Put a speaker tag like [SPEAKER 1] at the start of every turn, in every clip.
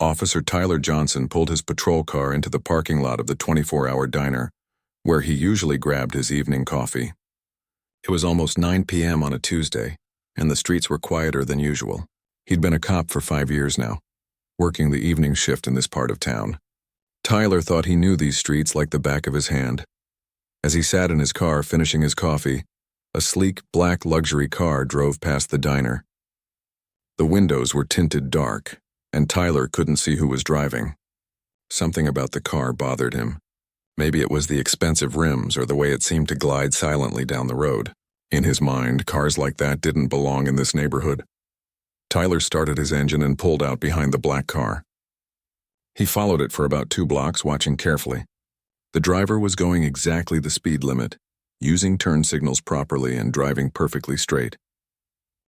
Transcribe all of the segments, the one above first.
[SPEAKER 1] Officer Tyler Johnson pulled his patrol car into the parking lot of the 24-hour diner, where he usually grabbed his evening coffee. It was almost 9 p.m. on a Tuesday, and the streets were quieter than usual. He'd been a cop for 5 years now, working the evening shift in this part of town. Tyler thought he knew these streets like the back of his hand. As he sat in his car finishing his coffee, a sleek, black luxury car drove past the diner. The windows were tinted dark, and Tyler couldn't see who was driving. Something about the car bothered him. Maybe it was the expensive rims or the way it seemed to glide silently down the road. In his mind, cars like that didn't belong in this neighborhood. Tyler started his engine and pulled out behind the black car. He followed it for about 2 blocks, watching carefully. The driver was going exactly the speed limit, using turn signals properly and driving perfectly straight.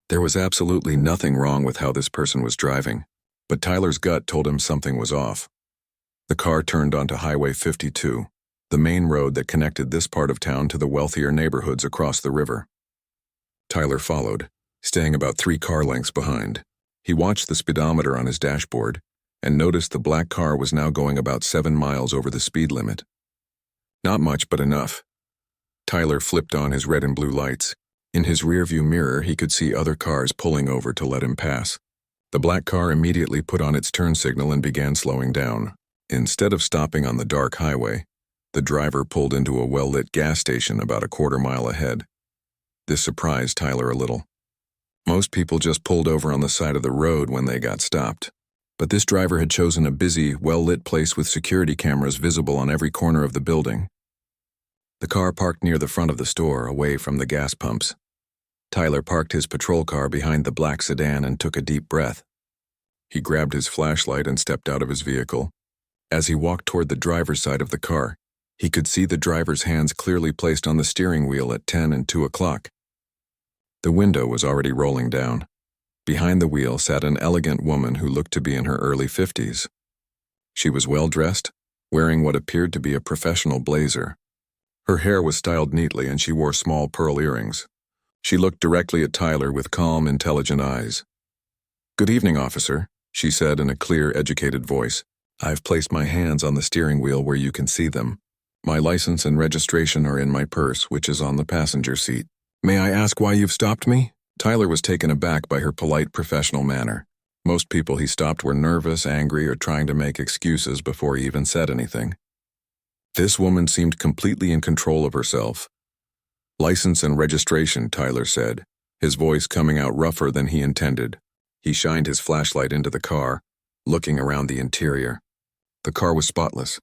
[SPEAKER 1] There was absolutely nothing wrong with how this person was driving, but Tyler's gut told him something was off. The car turned onto Highway 52, the main road that connected this part of town to the wealthier neighborhoods across the river. Tyler followed, staying about 3 car lengths behind. He watched the speedometer on his dashboard and noticed the black car was now going about 7 miles over the speed limit. Not much, but enough. Tyler flipped on his red and blue lights. In his rearview mirror, he could see other cars pulling over to let him pass. The black car immediately put on its turn signal and began slowing down. Instead of stopping on the dark highway, the driver pulled into a well-lit gas station about a quarter mile ahead. This surprised Tyler a little. Most people just pulled over on the side of the road when they got stopped. But this driver had chosen a busy, well-lit place with security cameras visible on every corner of the building. The car parked near the front of the store, away from the gas pumps. Tyler parked his patrol car behind the black sedan and took a deep breath. He grabbed his flashlight and stepped out of his vehicle. As he walked toward the driver's side of the car, he could see the driver's hands clearly placed on the steering wheel at 10 and 2 o'clock. The window was already rolling down. Behind the wheel sat an elegant woman who looked to be in her early 50s. She was well-dressed, wearing what appeared to be a professional blazer. Her hair was styled neatly and she wore small pearl earrings. She looked directly at Tyler with calm, intelligent eyes. "Good evening, officer," she said in a clear, educated voice. "I've placed my hands on the steering wheel where you can see them. My license and registration are in my purse, which is on the passenger seat. May I ask why you've stopped me?" Tyler was taken aback by her polite, professional manner. Most people he stopped were nervous, angry, or trying to make excuses before he even said anything. This woman seemed completely in control of herself. "License and registration," Tyler said, his voice coming out rougher than he intended. He shined his flashlight into the car, looking around the interior. The car was spotless.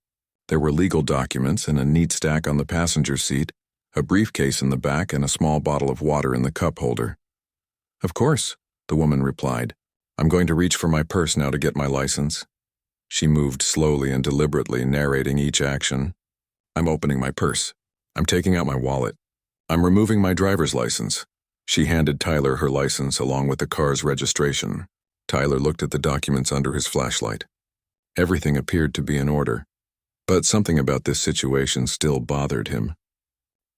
[SPEAKER 1] There were legal documents in a neat stack on the passenger seat, a briefcase in the back, and a small bottle of water in the cup holder. "Of course," the woman replied. "I'm going to reach for my purse now to get my license." She moved slowly and deliberately, narrating each action. "I'm opening my purse. I'm taking out my wallet. I'm removing my driver's license." She handed Tyler her license along with the car's registration. Tyler looked at the documents under his flashlight. Everything appeared to be in order, but something about this situation still bothered him.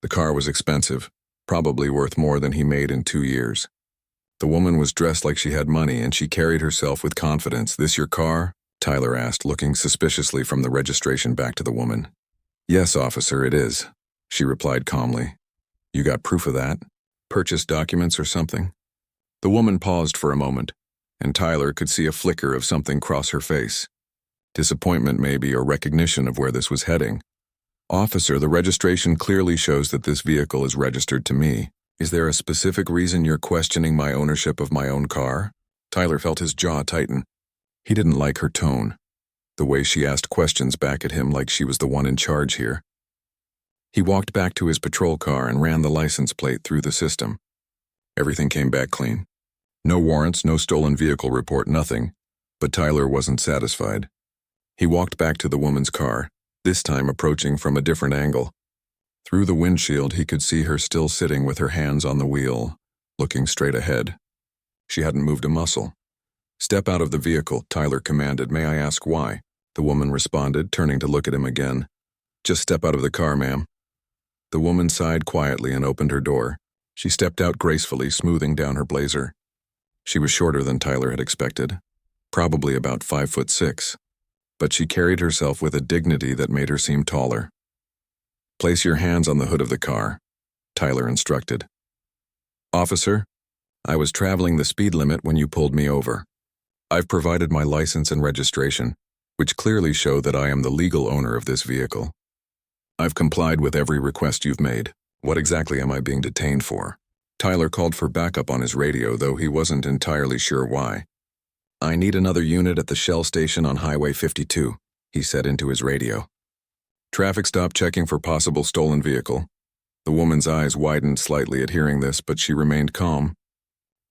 [SPEAKER 1] The car was expensive, probably worth more than he made in 2 years. The woman was dressed like she had money and she carried herself with confidence. "This your car?" Tyler asked, looking suspiciously from the registration back to the woman. "Yes, officer, it is," she replied calmly. "You got proof of that? Purchase documents or something?" The woman paused for a moment, and Tyler could see a flicker of something cross her face. Disappointment maybe, or recognition of where this was heading. "Officer, the registration clearly shows that this vehicle is registered to me. Is there a specific reason you're questioning my ownership of my own car?" Tyler felt his jaw tighten. He didn't like her tone, the way she asked questions back at him like she was the one in charge here. He walked back to his patrol car and ran the license plate through the system. Everything came back clean. No warrants, no stolen vehicle report, nothing. But Tyler wasn't satisfied. He walked back to the woman's car, this time approaching from a different angle. Through the windshield, he could see her still sitting with her hands on the wheel, looking straight ahead. She hadn't moved a muscle. "Step out of the vehicle," Tyler commanded. "May I ask why?" The woman responded, turning to look at him again. "Just step out of the car, ma'am." The woman sighed quietly and opened her door. She stepped out gracefully, smoothing down her blazer. She was shorter than Tyler had expected. probably about 5'6", but she carried herself with a dignity that made her seem taller. "Place your hands on the hood of the car," Tyler instructed. "Officer, I was traveling the speed limit when you pulled me over. I've provided my license and registration, which clearly show that I am the legal owner of this vehicle. I've complied with every request you've made. What exactly am I being detained for?" Tyler called for backup on his radio, though he wasn't entirely sure why. "I need another unit at the Shell station on Highway 52, he said into his radio. "Traffic stop checking for possible stolen vehicle." The woman's eyes widened slightly at hearing this, but she remained calm.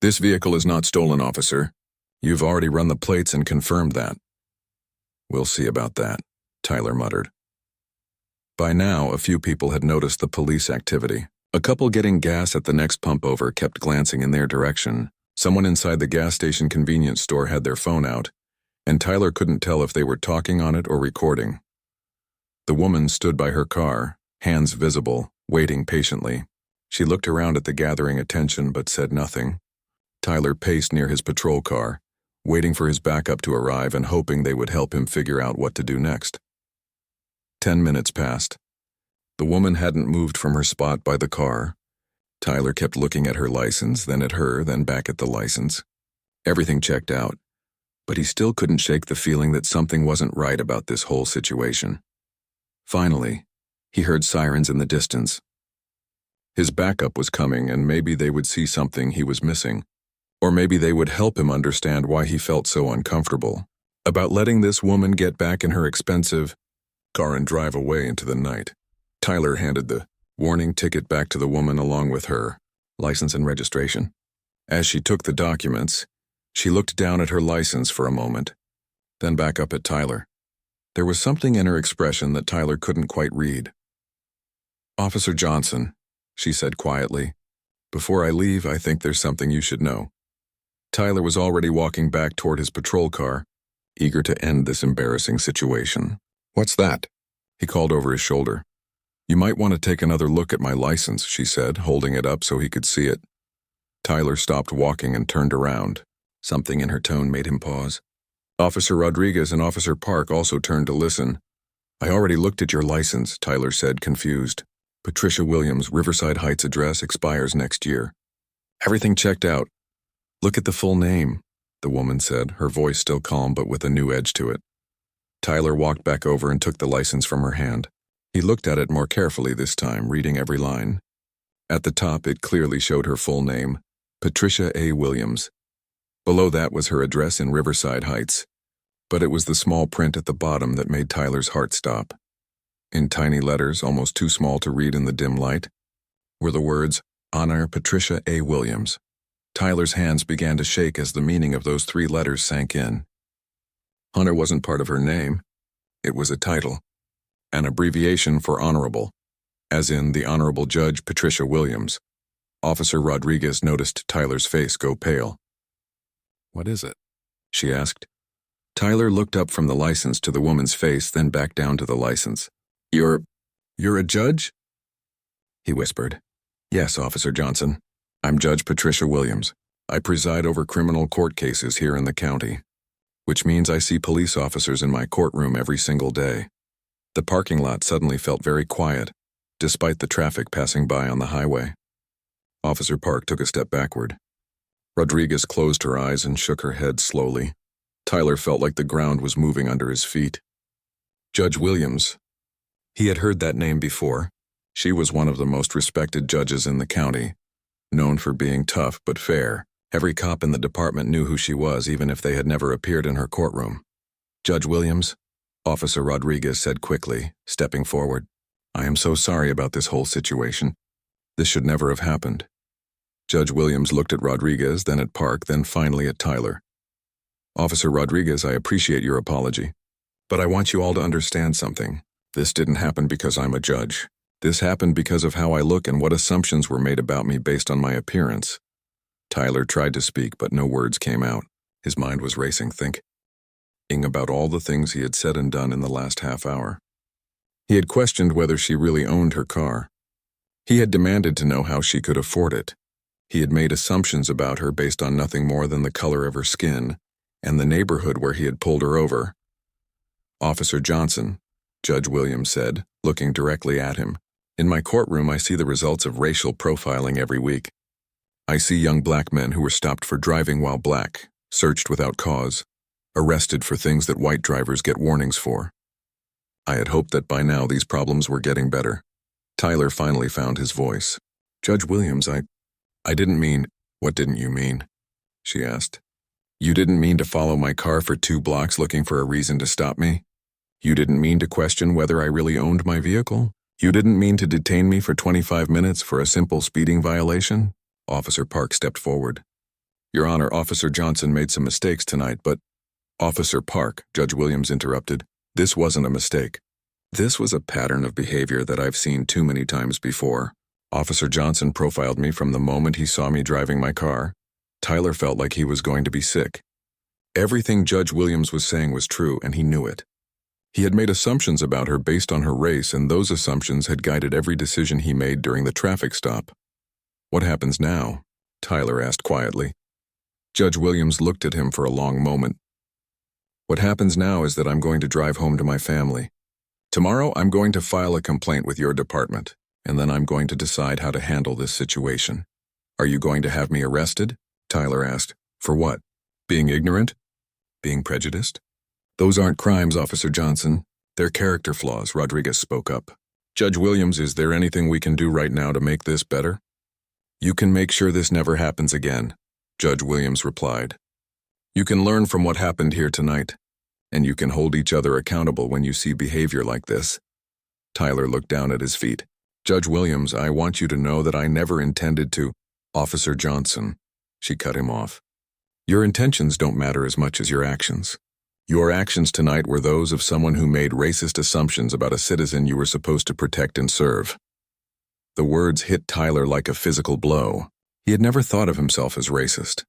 [SPEAKER 1] "This vehicle is not stolen, officer. You've already run the plates and confirmed that." "We'll see about that," Tyler muttered. By now, a few people had noticed the police activity. A couple getting gas at the next pump over kept glancing in their direction. Someone inside the gas station convenience store had their phone out, and Tyler couldn't tell if they were talking on it or recording. The woman stood by her car, hands visible, waiting patiently. She looked around at the gathering attention but said nothing. Tyler paced near his patrol car, waiting for his backup to arrive and hoping they would help him figure out what to do next. 10 minutes passed. The woman hadn't moved from her spot by the car. Tyler kept looking at her license, then at her, then back at the license. Everything checked out, but he still couldn't shake the feeling that something wasn't right about this whole situation. Finally, he heard sirens in the distance. His backup was coming, and maybe they would see something he was missing. Or maybe they would help him understand why he felt so uncomfortable about letting this woman get back in her expensive car and drive away into the night. Tyler handed the warning ticket back to the woman along with her license and registration. As she took the documents, she looked down at her license for a moment, then back up at Tyler. There was something in her expression that Tyler couldn't quite read. "Officer Johnson," she said quietly, "before I leave, I think there's something you should know." Tyler was already walking back toward his patrol car, eager to end this embarrassing situation. "What's that?" he called over his shoulder. "You might want to take another look at my license," she said, holding it up so he could see it. Tyler stopped walking and turned around. Something in her tone made him pause. Officer Rodriguez and Officer Park also turned to listen. "I already looked at your license," Tyler said, confused. "Patricia Williams, Riverside Heights address, expires next year." "Everything checked out." "Look at the full name," the woman said, her voice still calm but with a new edge to it. Tyler walked back over and took the license from her hand. He looked at it more carefully this time, reading every line. At the top, it clearly showed her full name, Patricia A. Williams. Below that was her address in Riverside Heights, but it was the small print at the bottom that made Tyler's heart stop. In tiny letters, almost too small to read in the dim light, were the words, "Honor Patricia A. Williams." Tyler's hands began to shake as the meaning of those 3 letters sank in. Hunter wasn't part of her name. It was a title, an abbreviation for honorable, as in the Honorable Judge Patricia Williams. Officer Rodriguez noticed Tyler's face go pale. "What is it?" she asked. Tyler looked up from the license to the woman's face, then back down to the license. You're a judge?" he whispered. "Yes, Officer Johnson. I'm Judge Patricia Williams. I preside over criminal court cases here in the county, which means I see police officers in my courtroom every single day." The parking lot suddenly felt very quiet, despite the traffic passing by on the highway. Officer Park took a step backward. Rodriguez closed her eyes and shook her head slowly. Tyler felt like the ground was moving under his feet. Judge Williams. He had heard that name before. She was one of the most respected judges in the county, known for being tough but fair. Every cop in the department knew who she was, even if they had never appeared in her courtroom. "Judge Williams," Officer Rodriguez said quickly, stepping forward. "I am so sorry about this whole situation. This should never have happened." Judge Williams looked at Rodriguez, then at Park, then finally at Tyler. "Officer Rodriguez, I appreciate your apology, but I want you all to understand something. This didn't happen because I'm a judge. This happened because of how I look and what assumptions were made about me based on my appearance." Tyler tried to speak, but no words came out. His mind was racing, thinking about all the things he had said and done in the last half hour. He had questioned whether she really owned her car. He had demanded to know how she could afford it. He had made assumptions about her based on nothing more than the color of her skin, and the neighborhood where he had pulled her over. "Officer Johnson," Judge Williams said, looking directly at him, "in my courtroom I see the results of racial profiling every week. I see young black men who were stopped for driving while black, searched without cause, arrested for things that white drivers get warnings for. I had hoped that by now these problems were getting better." Tyler finally found his voice. "Judge Williams, I didn't mean—" "What didn't you mean?" she asked. "You didn't mean to follow my car for 2 blocks looking for a reason to stop me? You didn't mean to question whether I really owned my vehicle? You didn't mean to detain me for 25 minutes for a simple speeding violation?" Officer Park stepped forward. "Your Honor, Officer Johnson made some mistakes tonight, but—" "Officer Park," Judge Williams interrupted, "this wasn't a mistake. This was a pattern of behavior that I've seen too many times before. Officer Johnson profiled me from the moment he saw me driving my car. Tyler felt like he was going to be sick. Everything Judge Williams was saying was true, and he knew it. He had made assumptions about her based on her race, and those assumptions had guided every decision he made during the traffic stop." "What happens now?" Tyler asked quietly. Judge Williams looked at him for a long moment. "What happens now is that I'm going to drive home to my family. Tomorrow I'm going to file a complaint with your department, and then I'm going to decide how to handle this situation." "Are you going to have me arrested?" Tyler asked. "For what? Being ignorant? Being prejudiced?" "Those aren't crimes, Officer Johnson. They're character flaws," Rodriguez spoke up. "Judge Williams, is there anything we can do right now to make this better?" "You can make sure this never happens again," Judge Williams replied. "You can learn from what happened here tonight, and you can hold each other accountable when you see behavior like this." Tyler looked down at his feet. "Judge Williams, I want you to know that I never intended to—" "Officer Johnson," she cut him off. "Your intentions don't matter as much as your actions. Your actions tonight were those of someone who made racist assumptions about a citizen you were supposed to protect and serve." The words hit Tyler like a physical blow. He had never thought of himself as racist.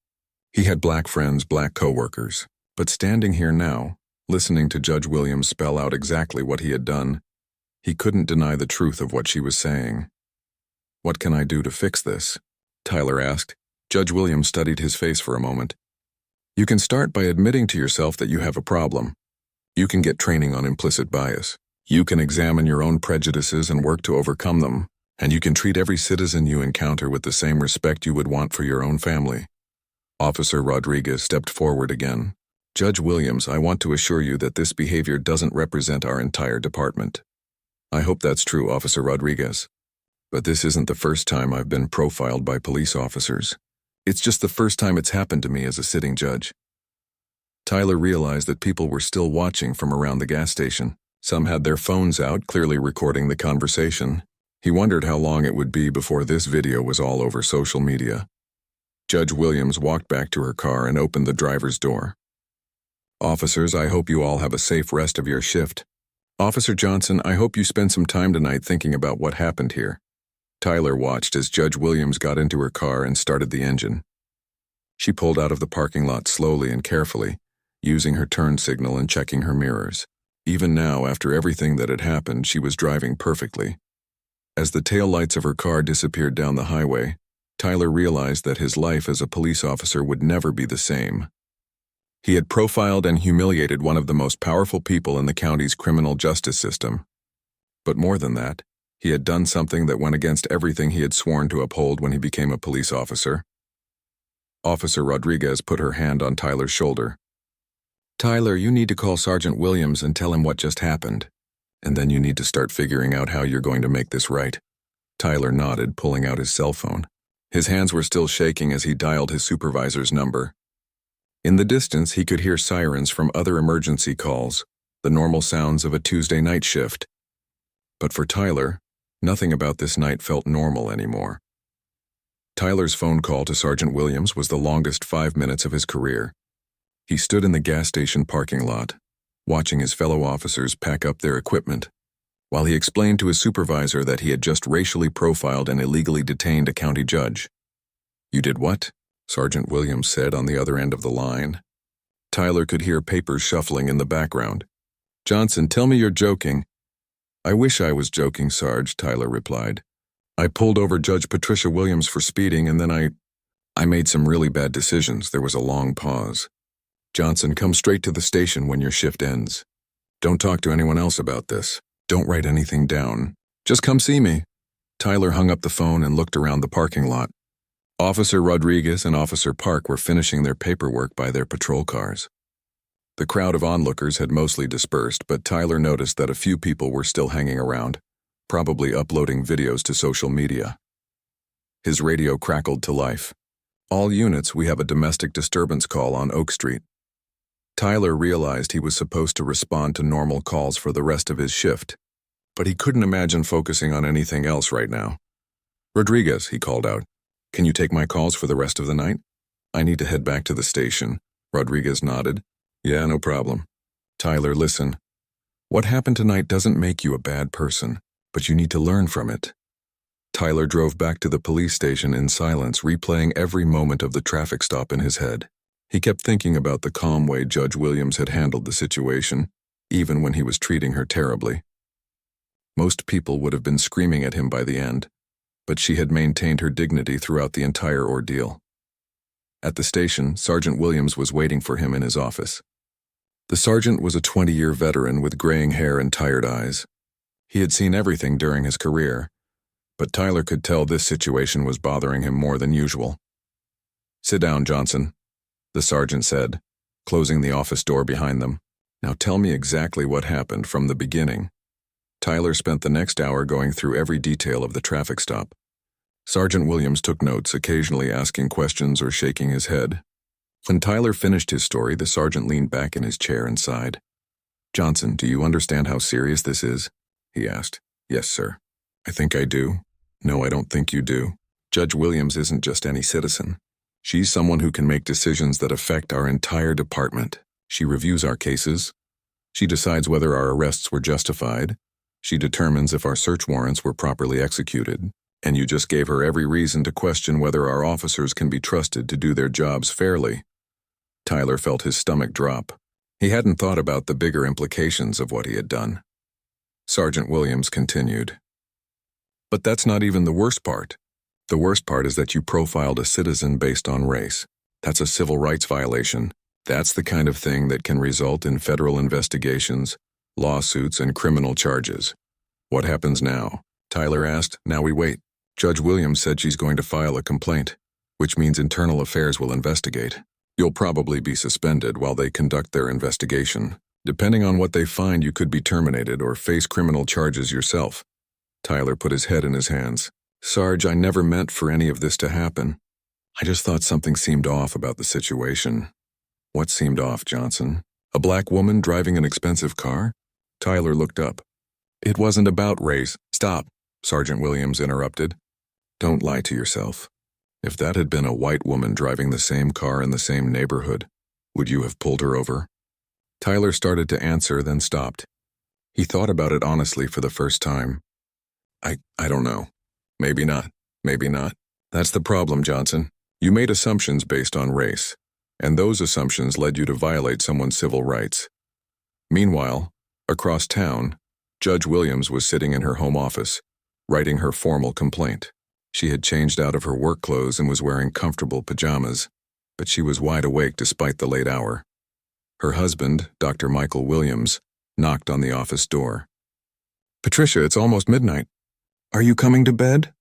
[SPEAKER 1] He had black friends, black coworkers, but standing here now, listening to Judge Williams spell out exactly what he had done, he couldn't deny the truth of what she was saying. "What can I do to fix this?" Tyler asked. Judge Williams studied his face for a moment. "You can start by admitting to yourself that you have a problem. You can get training on implicit bias. You can examine your own prejudices and work to overcome them, and you can treat every citizen you encounter with the same respect you would want for your own family." Officer Rodriguez stepped forward again. "Judge Williams, I want to assure you that this behavior doesn't represent our entire department." "I hope that's true, Officer Rodriguez. But this isn't the first time I've been profiled by police officers. It's just the first time it's happened to me as a sitting judge." Tyler realized that people were still watching from around the gas station. Some had their phones out, clearly recording the conversation. He wondered how long it would be before this video was all over social media. Judge Williams walked back to her car and opened the driver's door. "Officers, I hope you all have a safe rest of your shift. Officer Johnson, I hope you spend some time tonight thinking about what happened here." Tyler watched as Judge Williams got into her car and started the engine. She pulled out of the parking lot slowly and carefully, using her turn signal and checking her mirrors. Even now, after everything that had happened, she was driving perfectly. As the taillights of her car disappeared down the highway, Tyler realized that his life as a police officer would never be the same. He had profiled and humiliated one of the most powerful people in the county's criminal justice system. But more than that, he had done something that went against everything he had sworn to uphold when he became a police officer. Officer Rodriguez put her hand on Tyler's shoulder. "Tyler, you need to call Sergeant Williams and tell him what just happened. And then you need to start figuring out how you're going to make this right." Tyler nodded, pulling out his cell phone. His hands were still shaking as he dialed his supervisor's number. In the distance, he could hear sirens from other emergency calls, the normal sounds of a Tuesday night shift. But for Tyler, nothing about this night felt normal anymore. Tyler's phone call to Sergeant Williams was the longest 5 minutes of his career. He stood in the gas station parking lot, watching his fellow officers pack up their equipment, while he explained to his supervisor that he had just racially profiled and illegally detained a county judge. "You did what?" Sergeant Williams said on the other end of the line. Tyler could hear papers shuffling in the background. "Johnson, tell me you're joking." "I wish I was joking, Sarge," Tyler replied. "I pulled over Judge Patricia Williams for speeding, and then I made some really bad decisions." There was a long pause. Johnson, come straight to the station when your shift ends. Don't talk to anyone else about this. Don't write anything down. Just come see me. Tyler hung up the phone and looked around the parking lot. Officer Rodriguez and Officer Park were finishing their paperwork by their patrol cars. The crowd of onlookers had mostly dispersed, but Tyler noticed that a few people were still hanging around, probably uploading videos to social media. His radio crackled to life. All units, we have a domestic disturbance call on Oak Street. Tyler realized he was supposed to respond to normal calls for the rest of his shift, but he couldn't imagine focusing on anything else right now. Rodriguez, he called out, can you take my calls for the rest of the night? I need to head back to the station. Rodriguez nodded. Yeah, no problem. Tyler, listen. What happened tonight doesn't make you a bad person, but you need to learn from it. Tyler drove back to the police station in silence, replaying every moment of the traffic stop in his head. He kept thinking about the calm way Judge Williams had handled the situation, even when he was treating her terribly. Most people would have been screaming at him by the end, but she had maintained her dignity throughout the entire ordeal. At the station, Sergeant Williams was waiting for him in his office. The sergeant was a 20-year veteran with graying hair and tired eyes. He had seen everything during his career, but Tyler could tell this situation was bothering him more than usual. Sit down, Johnson, the sergeant said, closing the office door behind them. Now tell me exactly what happened from the beginning. Tyler spent the next hour going through every detail of the traffic stop. Sergeant Williams took notes, occasionally asking questions or shaking his head. When Tyler finished his story, the sergeant leaned back in his chair and sighed. Johnson, do you understand how serious this is? He asked. Yes, sir. I think I do. No, I don't think you do. Judge Williams isn't just any citizen. She's someone who can make decisions that affect our entire department. She reviews our cases. She decides whether our arrests were justified. She determines if our search warrants were properly executed. And you just gave her every reason to question whether our officers can be trusted to do their jobs fairly. Tyler felt his stomach drop. He hadn't thought about the bigger implications of what he had done. Sergeant Williams continued. But that's not even the worst part. The worst part is that you profiled a citizen based on race. That's a civil rights violation. That's the kind of thing that can result in federal investigations, lawsuits, and criminal charges. What happens now? Tyler asked. Now we wait. Judge Williams said she's going to file a complaint, which means Internal Affairs will investigate. You'll probably be suspended while they conduct their investigation. Depending on what they find, you could be terminated or face criminal charges yourself. Tyler put his head in his hands. Sarge, I never meant for any of this to happen. I just thought something seemed off about the situation. What seemed off, Johnson? A black woman driving an expensive car? Tyler looked up. It wasn't about race. Stop, Sergeant Williams interrupted. Don't lie to yourself. If that had been a white woman driving the same car in the same neighborhood, would you have pulled her over? Tyler started to answer, then stopped. He thought about it honestly for the first time. I don't know. Maybe not. Maybe not. That's the problem, Johnson. You made assumptions based on race, and those assumptions led you to violate someone's civil rights. Meanwhile, across town, Judge Williams was sitting in her home office, writing her formal complaint. She had changed out of her work clothes and was wearing comfortable pajamas, but she was wide awake despite the late hour. Her husband, Dr. Michael Williams, knocked on the office door. Patricia, it's almost midnight. Are you coming to bed?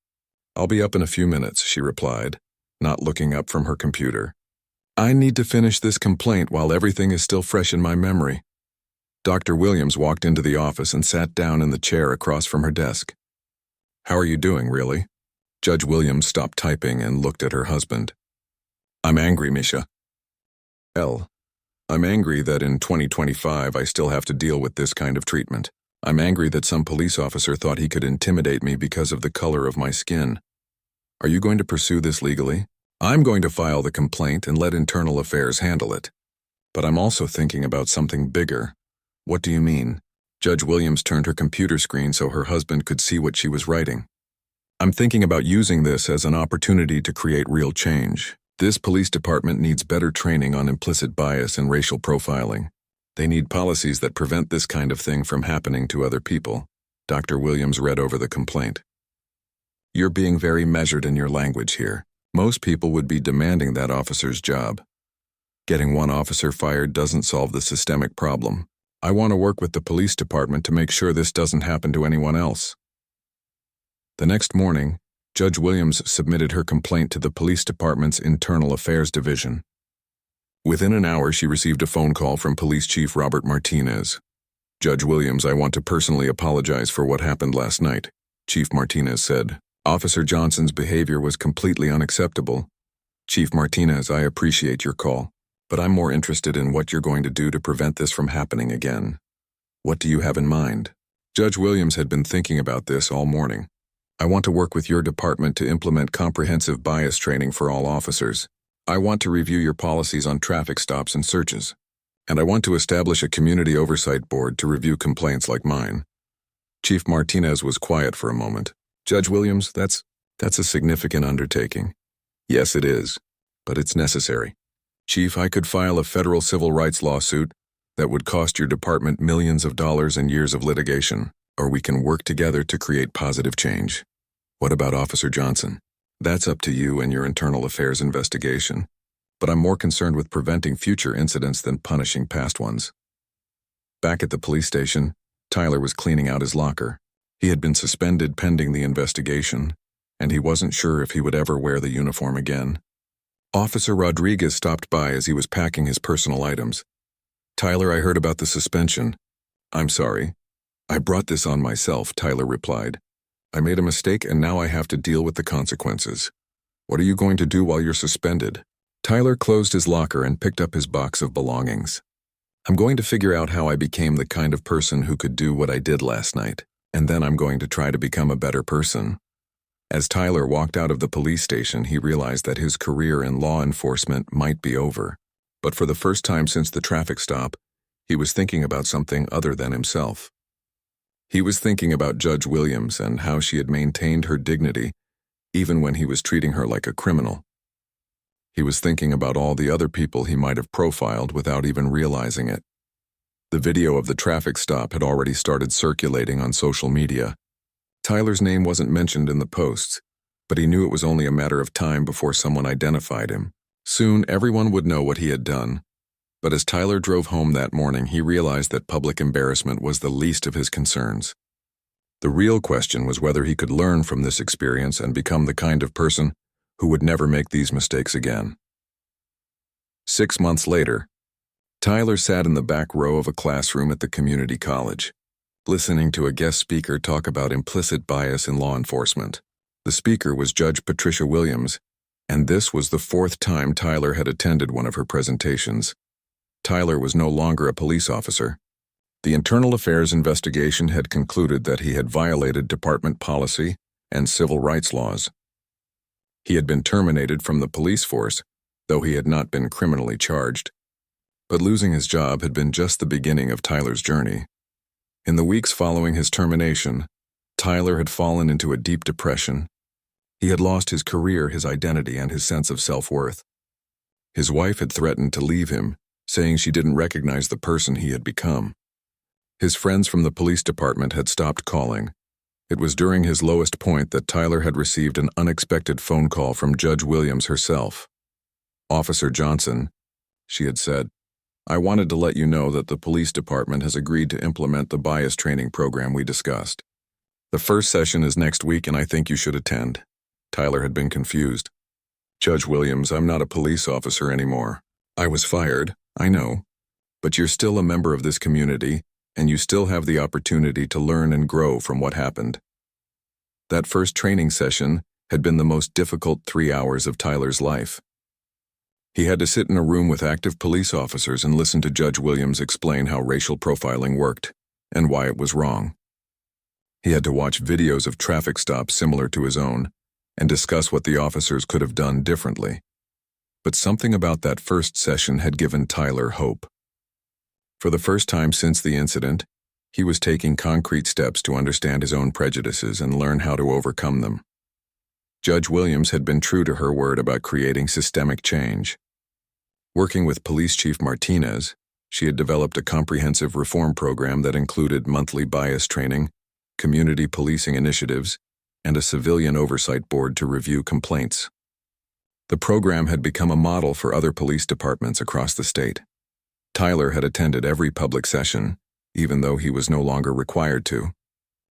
[SPEAKER 1] I'll be up in a few minutes, she replied, not looking up from her computer. I need to finish this complaint while everything is still fresh in my memory. Dr. Williams walked into the office and sat down in the chair across from her desk. How are you doing, really? Judge Williams stopped typing and looked at her husband. I'm angry, Misha. I'm angry that in 2025 I still have to deal with this kind of treatment. I'm angry that some police officer thought he could intimidate me because of the color of my skin. Are you going to pursue this legally? I'm going to file the complaint and let Internal Affairs handle it. But I'm also thinking about something bigger. What do you mean? Judge Williams turned her computer screen so her husband could see what she was writing. I'm thinking about using this as an opportunity to create real change. This police department needs better training on implicit bias and racial profiling. They need policies that prevent this kind of thing from happening to other people. Dr. Williams read over the complaint. You're being very measured in your language here. Most people would be demanding that officer's job. Getting one officer fired doesn't solve the systemic problem. I want to work with the police department to make sure this doesn't happen to anyone else. The next morning, Judge Williams submitted her complaint to the police department's Internal Affairs Division. Within an hour, she received a phone call from Police Chief Robert Martinez. "Judge Williams, I want to personally apologize for what happened last night," Chief Martinez said. "Officer Johnson's behavior was completely unacceptable. Chief Martinez, I appreciate your call, but I'm more interested in what you're going to do to prevent this from happening again. What do you have in mind?" Judge Williams had been thinking about this all morning. "I want to work with your department to implement comprehensive bias training for all officers. I want to review your policies on traffic stops and searches. And I want to establish a community oversight board to review complaints like mine." Chief Martinez was quiet for a moment. "Judge Williams, that's a significant undertaking." "Yes, it is, but it's necessary. Chief, I could file a federal civil rights lawsuit that would cost your department millions of dollars and years of litigation, or we can work together to create positive change." "What about Officer Johnson?" "That's up to you and your internal affairs investigation, but I'm more concerned with preventing future incidents than punishing past ones." Back at the police station, Tyler was cleaning out his locker. He had been suspended pending the investigation, and he wasn't sure if he would ever wear the uniform again. Officer Rodriguez stopped by as he was packing his personal items. "Tyler, I heard about the suspension." "I'm sorry. I brought this on myself," Tyler replied. "I made a mistake and now I have to deal with the consequences. What are you going to do while you're suspended?" Tyler closed his locker and picked up his box of belongings. "I'm going to figure out how I became the kind of person who could do what I did last night, and then I'm going to try to become a better person." As Tyler walked out of the police station, he realized that his career in law enforcement might be over. But for the first time since the traffic stop, he was thinking about something other than himself. He was thinking about Judge Williams and how she had maintained her dignity, even when he was treating her like a criminal. He was thinking about all the other people he might have profiled without even realizing it. The video of the traffic stop had already started circulating on social media. Tyler's name wasn't mentioned in the posts, but he knew it was only a matter of time before someone identified him. Soon, everyone would know what he had done. But as Tyler drove home that morning, he realized that public embarrassment was the least of his concerns. The real question was whether he could learn from this experience and become the kind of person who would never make these mistakes again. 6 months later, Tyler sat in the back row of a classroom at the community college, listening to a guest speaker talk about implicit bias in law enforcement. The speaker was Judge Patricia Williams, and this was the 4th time Tyler had attended one of her presentations. Tyler was no longer a police officer. The internal affairs investigation had concluded that he had violated department policy and civil rights laws. He had been terminated from the police force, though he had not been criminally charged. But losing his job had been just the beginning of Tyler's journey. In the weeks following his termination, Tyler had fallen into a deep depression. He had lost his career, his identity, and his sense of self-worth. His wife had threatened to leave him, saying she didn't recognize the person he had become. His friends from the police department had stopped calling. It was during his lowest point that Tyler had received an unexpected phone call from Judge Williams herself. "Officer Johnson," she had said, "I wanted to let you know that the police department has agreed to implement the bias training program we discussed. The first session is next week and I think you should attend." Tyler had been confused. "Judge Williams, I'm not a police officer anymore. I was fired, I know, but you're still a member of this community and you still have the opportunity to learn and grow from what happened." That first training session had been the most difficult 3 hours of Tyler's life. He had to sit in a room with active police officers and listen to Judge Williams explain how racial profiling worked and why it was wrong. He had to watch videos of traffic stops similar to his own and discuss what the officers could have done differently. But something about that first session had given Tyler hope. For the first time since the incident, he was taking concrete steps to understand his own prejudices and learn how to overcome them. Judge Williams had been true to her word about creating systemic change. Working with Police Chief Martinez, she had developed a comprehensive reform program that included monthly bias training, community policing initiatives, and a civilian oversight board to review complaints. The program had become a model for other police departments across the state. Tyler had attended every public session, even though he was no longer required to.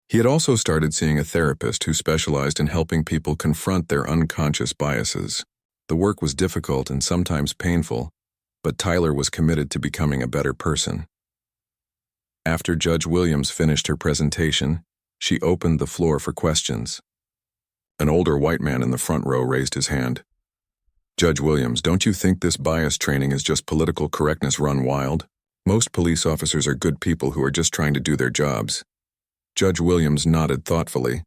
[SPEAKER 1] He had also started seeing a therapist who specialized in helping people confront their unconscious biases. The work was difficult and sometimes painful, but Tyler was committed to becoming a better person. After Judge Williams finished her presentation, she opened the floor for questions. An older white man in the front row raised his hand. "Judge Williams, don't you think this bias training is just political correctness run wild? Most police officers are good people who are just trying to do their jobs." Judge Williams nodded thoughtfully.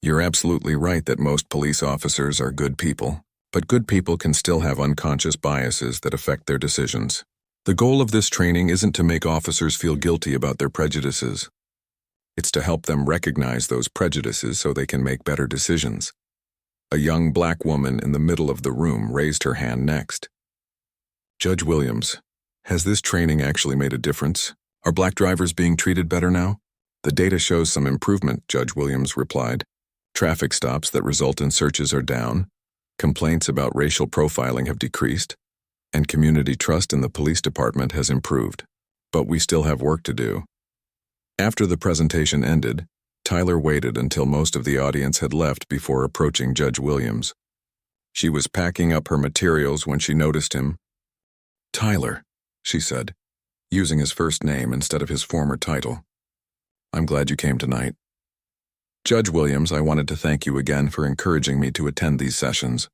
[SPEAKER 1] "You're absolutely right that most police officers are good people, but good people can still have unconscious biases that affect their decisions. The goal of this training isn't to make officers feel guilty about their prejudices. It's to help them recognize those prejudices so they can make better decisions." A young black woman in the middle of the room raised her hand next. "Judge Williams, has this training actually made a difference? Are black drivers being treated better now?" "The data shows some improvement," Judge Williams replied. "Traffic stops that result in searches are down, complaints about racial profiling have decreased, and community trust in the police department has improved. But we still have work to do." After the presentation ended, Tyler waited until most of the audience had left before approaching Judge Williams. She was packing up her materials when she noticed him. "Tyler," she said, using his first name instead of his former title. "I'm glad you came tonight. Judge Williams, I wanted to thank you again for encouraging me to attend these sessions.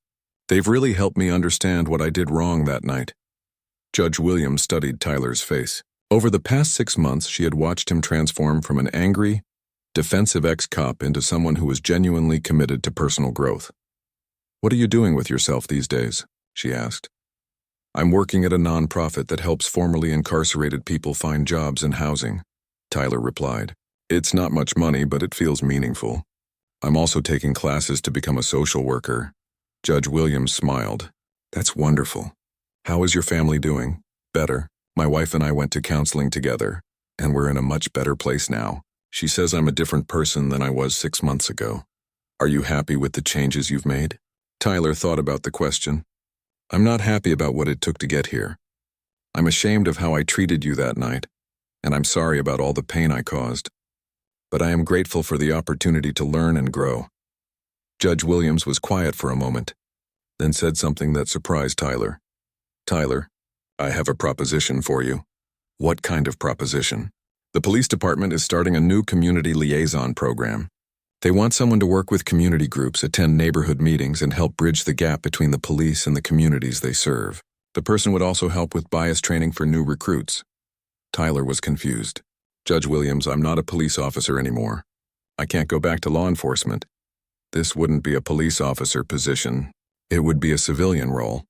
[SPEAKER 1] They've really helped me understand what I did wrong that night." Judge Williams studied Tyler's face. Over the past 6 months, she had watched him transform from an angry, defensive ex-cop into someone who was genuinely committed to personal growth. "What are you doing with yourself these days?" she asked. "I'm working at a nonprofit that helps formerly incarcerated people find jobs and housing," Tyler replied. "It's not much money, but it feels meaningful. I'm also taking classes to become a social worker." Judge Williams smiled. "That's wonderful. How is your family doing?" "Better. My wife and I went to counseling together, and we're in a much better place now. She says I'm a different person than I was 6 months ago." "Are you happy with the changes you've made?" Tyler thought about the question. "I'm not happy about what it took to get here. I'm ashamed of how I treated you that night, and I'm sorry about all the pain I caused. But I am grateful for the opportunity to learn and grow." Judge Williams was quiet for a moment, then said something that surprised Tyler. "Tyler, I have a proposition for you." "What kind of proposition?" "The police department is starting a new community liaison program. They want someone to work with community groups, attend neighborhood meetings, and help bridge the gap between the police and the communities they serve. The person would also help with bias training for new recruits." Tyler was confused. "Judge Williams, I'm not a police officer anymore. I can't go back to law enforcement. This wouldn't be a police officer position. It would be a civilian role.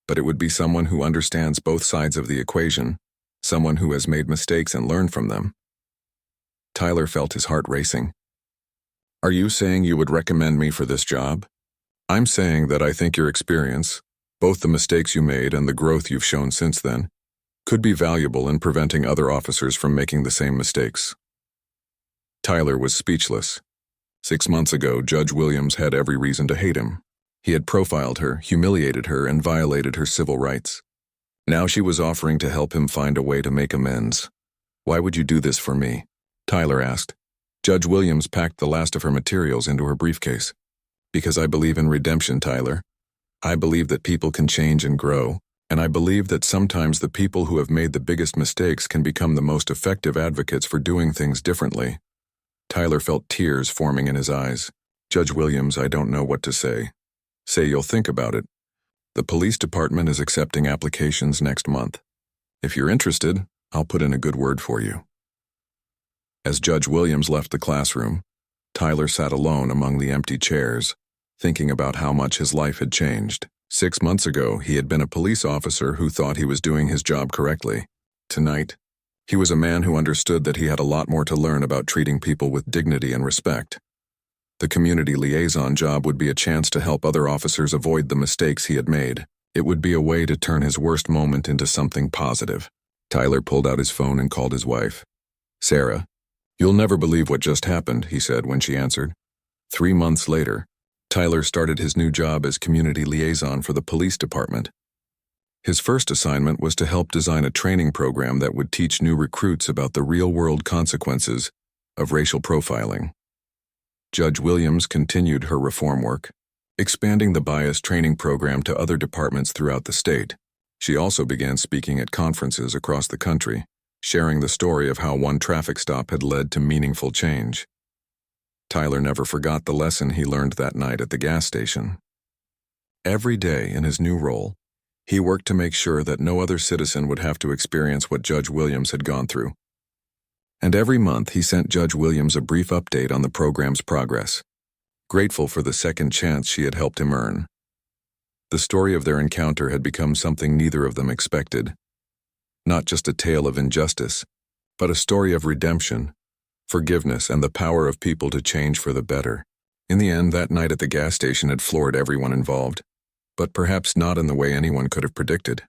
[SPEAKER 1] But it would be someone who understands both sides of the equation, someone who has made mistakes and learned from them." Tyler felt his heart racing. "Are you saying you would recommend me for this job?" "I'm saying that I think your experience, both the mistakes you made and the growth you've shown since then, could be valuable in preventing other officers from making the same mistakes." Tyler was speechless. 6 months ago, Judge Williams had every reason to hate him. He had profiled her, humiliated her, and violated her civil rights. Now she was offering to help him find a way to make amends. "Why would you do this for me?" Tyler asked. Judge Williams packed the last of her materials into her briefcase. "Because I believe in redemption, Tyler. I believe that people can change and grow, and I believe that sometimes the people who have made the biggest mistakes can become the most effective advocates for doing things differently." Tyler felt tears forming in his eyes. "Judge Williams, I don't know what to say." "Say you'll think about it. The police department is accepting applications next month. If you're interested, I'll put in a good word for you." As Judge Williams left the classroom, Tyler sat alone among the empty chairs, thinking about how much his life had changed. 6 months ago, he had been a police officer who thought he was doing his job correctly. Tonight, he was a man who understood that he had a lot more to learn about treating people with dignity and respect. The community liaison job would be a chance to help other officers avoid the mistakes he had made. It would be a way to turn his worst moment into something positive. Tyler pulled out his phone and called his wife. "Sarah, you'll never believe what just happened," he said when she answered. 3 months later, Tyler started his new job as community liaison for the police department. His first assignment was to help design a training program that would teach new recruits about the real-world consequences of racial profiling. Judge Williams continued her reform work, expanding the bias training program to other departments throughout the state. She also began speaking at conferences across the country, sharing the story of how one traffic stop had led to meaningful change. Tyler never forgot the lesson he learned that night at the gas station. Every day in his new role, he worked to make sure that no other citizen would have to experience what Judge Williams had gone through. And every month he sent Judge Williams a brief update on the program's progress, grateful for the second chance she had helped him earn. The story of their encounter had become something neither of them expected. Not just a tale of injustice, but a story of redemption, forgiveness, and the power of people to change for the better. In the end, that night at the gas station had floored everyone involved, but perhaps not in the way anyone could have predicted.